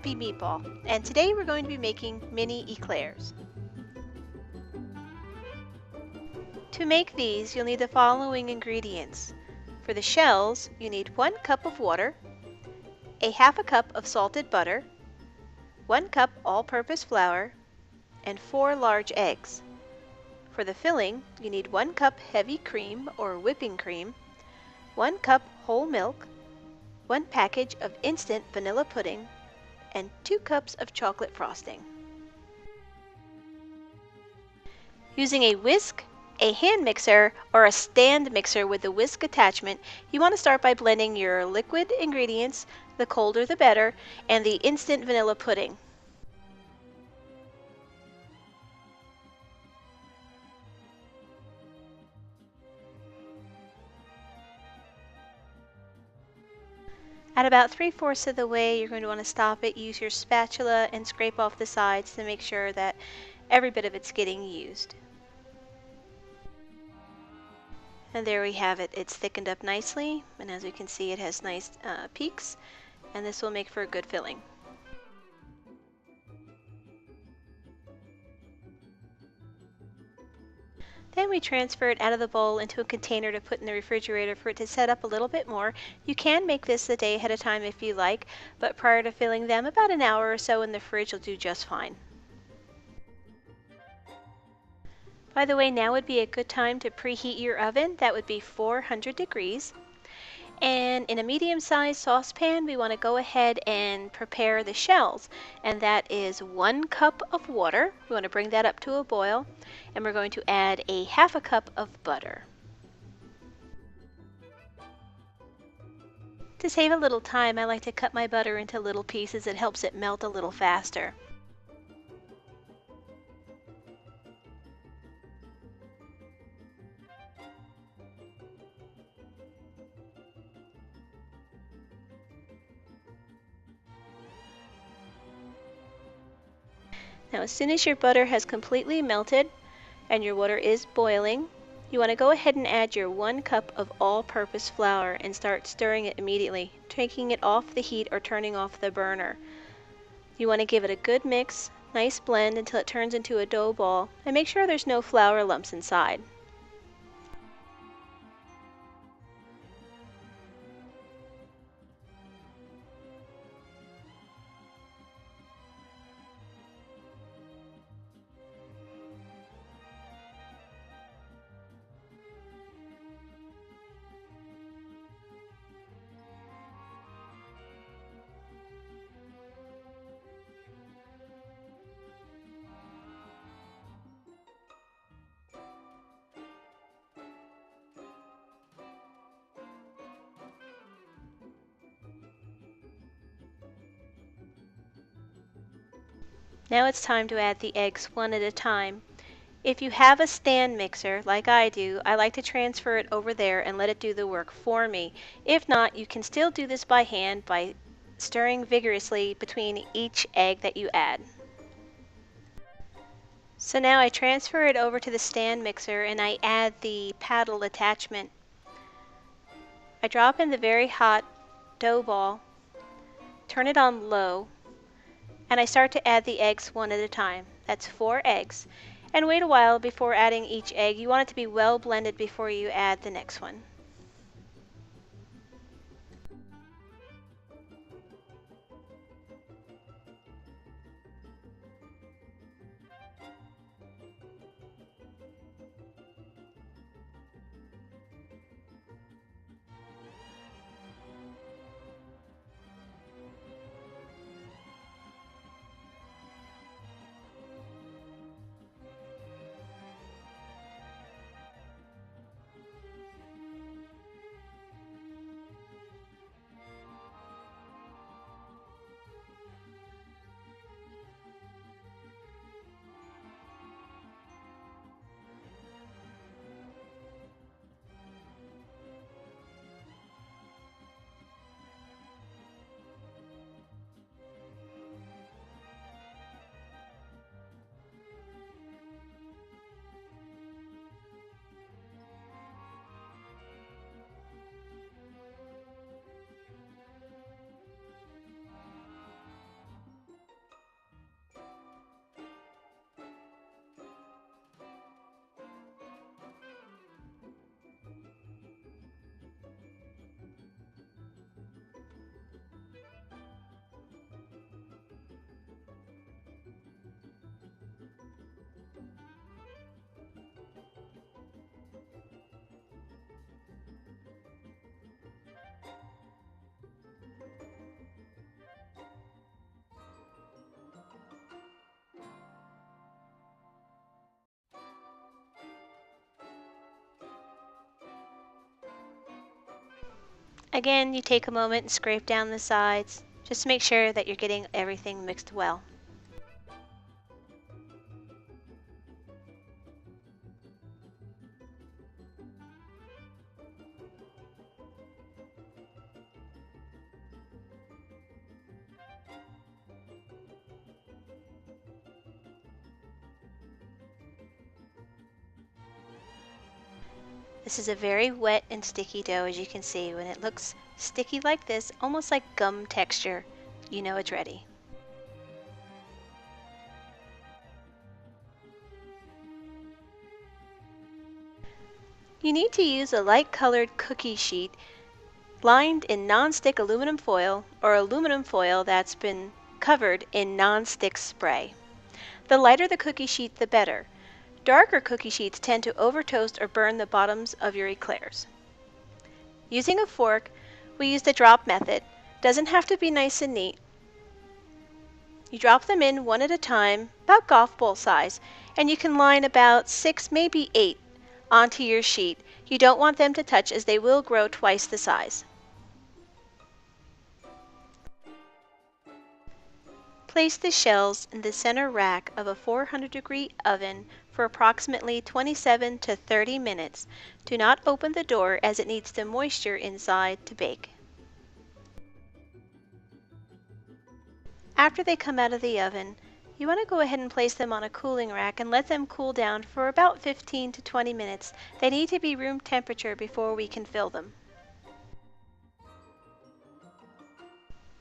Happy Meatball, and today we're going to be making mini eclairs. To make these, you'll need the following ingredients. For the shells, you need 1 cup of water, a half a cup of salted butter, 1 cup all-purpose flour, and 4 large eggs. For the filling, you need 1 cup heavy cream or whipping cream, 1 cup whole milk, 1 package of instant vanilla pudding, and 2 cups of chocolate frosting. Using a whisk, a hand mixer, or a stand mixer with a whisk attachment, you want to start by blending your liquid ingredients, the colder the better, and the instant vanilla pudding. At about 3/4 of the way, you're going to want to stop it, use your spatula, and scrape off the sides to make sure that every bit of it's getting used. And there we have it. It's thickened up nicely, and as you can see, it has nice peaks, and this will make for a good filling. Then we transfer it out of the bowl into a container to put in the refrigerator for it to set up a little bit more. You can make this a day ahead of time if you like, but prior to filling them, about an hour or so in the fridge will do just fine. By the way, now would be a good time to preheat your oven. That would be 400 degrees. And in a medium-sized saucepan, we want to go ahead and prepare the shells. And that is 1 cup of water. We want to bring that up to a boil. And we're going to add a half a cup of butter. To save a little time, I like to cut my butter into little pieces. It helps it melt a little faster. Now, as soon as your butter has completely melted and your water is boiling, you want to go ahead and add your 1 cup of all-purpose flour and start stirring it immediately, taking it off the heat or turning off the burner. You want to give it a good mix, nice blend until it turns into a dough ball, and make sure there's no flour lumps inside. Now it's time to add the eggs one at a time. If you have a stand mixer, like I do, I like to transfer it over there and let it do the work for me. If not, you can still do this by hand by stirring vigorously between each egg that you add. So now I transfer it over to the stand mixer and I add the paddle attachment. I drop in the very hot dough ball, turn it on low, and I start to add the eggs one at a time. That's 4 eggs. And wait a while before adding each egg. You want it to be well blended before you add the next one. Again, you take a moment and scrape down the sides, just to make sure that you're getting everything mixed well. This is a very wet and sticky dough, as you can see. When it looks sticky like this, almost like gum texture, you know it's ready. You need to use a light colored cookie sheet lined in non-stick aluminum foil or aluminum foil that's been covered in non-stick spray. The lighter the cookie sheet, the better. Darker cookie sheets tend to over-toast or burn the bottoms of your eclairs. Using a fork, we use the drop method. Doesn't have to be nice and neat. You drop them in one at a time, about golf ball size, and you can line about 6, maybe 8 onto your sheet. You don't want them to touch as they will grow twice the size. Place the shells in the center rack of a 400-degree oven for approximately 27 to 30 minutes. Do not open the door as it needs the moisture inside to bake. After they come out of the oven, you want to go ahead and place them on a cooling rack and let them cool down for about 15 to 20 minutes. They need to be room temperature before we can fill them.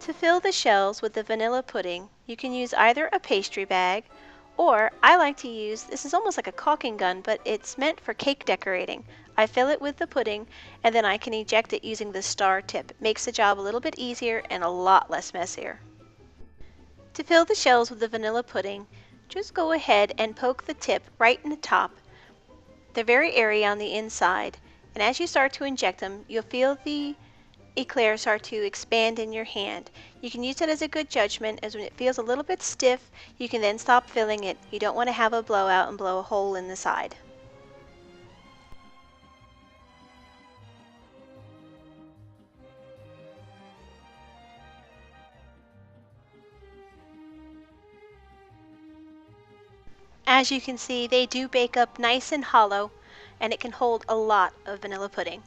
To fill the shells with the vanilla pudding, you can use either a pastry bag, or I like to use, this is almost like a caulking gun, but it's meant for cake decorating. I fill it with the pudding, and then I can eject it using the star tip. It makes the job a little bit easier and a lot less messier. To fill the shells with the vanilla pudding, just go ahead and poke the tip right in the top. They're very airy on the inside, and as you start to inject them, you'll feel the eclairs start to expand in your hand. You can use it as a good judgment, as when it feels a little bit stiff, you can then stop filling it. You don't want to have a blowout and blow a hole in the side. As you can see, they do bake up nice and hollow, and it can hold a lot of vanilla pudding.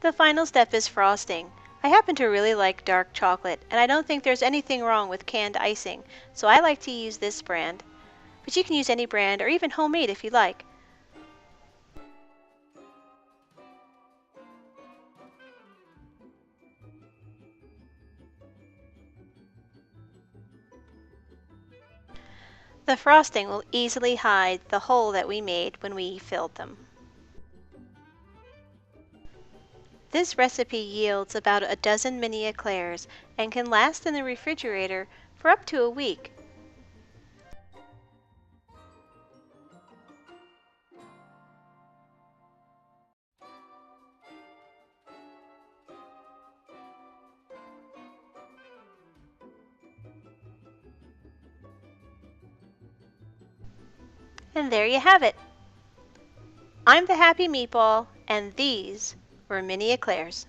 The final step is frosting. I happen to really like dark chocolate, and I don't think there's anything wrong with canned icing, so I like to use this brand. But you can use any brand, or even homemade if you like. The frosting will easily hide the hole that we made when we filled them. This recipe yields about a dozen mini eclairs and can last in the refrigerator for up to a week. And there you have it. I'm the Happy Meatball, and these were mini eclairs.